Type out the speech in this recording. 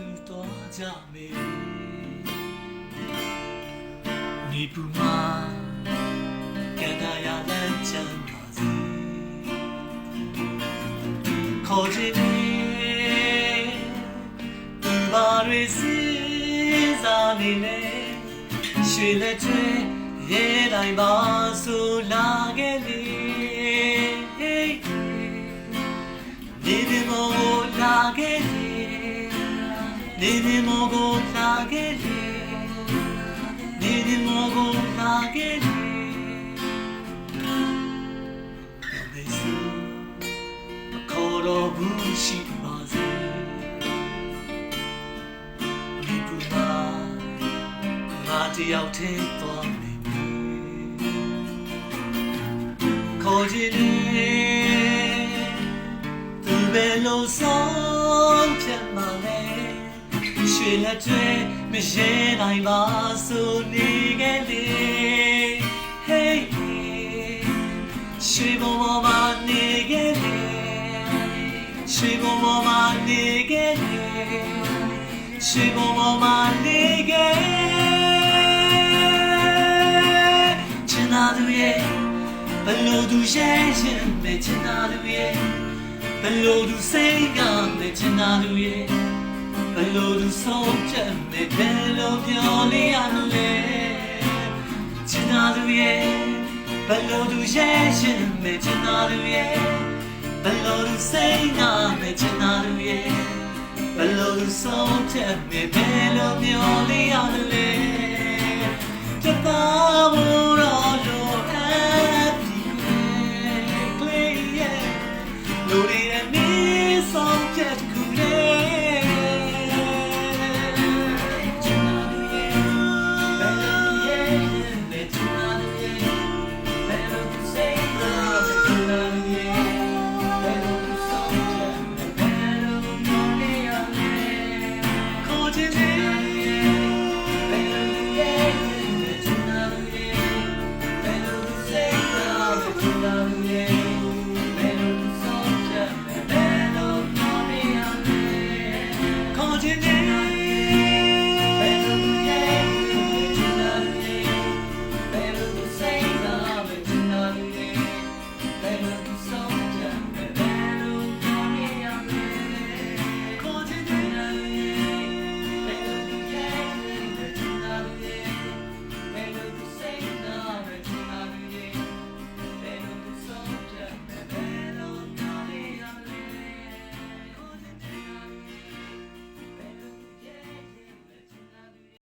တူသွားကြမေနေပူမှာကန်တာရလမ်းချမ်းပါစေခေါ်ချင်တယ်သူပါရစီစားနေလေရွှေလက်တွေရဲတိုင်းပါဆိုလာခဲ့လေနေဒီမောလာခဲ့လေနေဒီမောကိုလာခဲ့လေနေဒီမောကိုလာခဲ့လေဘယ်စုခေါ်တော့ဘူးရှိပါစေဒီပူမှာငါတယောက်တည်းသွားနေပြီခေါ်ချင်တယ်သူပဲလို့ဆုံးဖြတ်မှလည်းရွှေလက်တွေမရဲနိုင်ပါဆိုနေခဲ့လေ Hey ရွှေဘုံပေါ်မှာနေခဲ့လေရွှေဘုံပေါ်မှာနေခဲ့လေရွှေဘုံပေါ်မှာနေခဲ့ချင်သာသူရဲ့ဘလို့သူရဲ့ရင်မဲ့ချင်သာသူရဲ့ဘလို့သူစိတ်ကမဲ့ချင်သာသူရဲ့ဘလို့သူဆုံးချက်မဲ့ဘယ်လိုပြောလေးရမလဲချင်သာသူရဲ့ဘလို့သူရဲ့ရင်မဲ့ချင်သာသူရဲ့ဘလို့သူစိတ်ကမဲ့ချင်သာသူရဲ့ဘလို့သူဆုံးချက်မဲ့ဘယ်လိုပြောလေးရမလဲပြတ်သားဖို့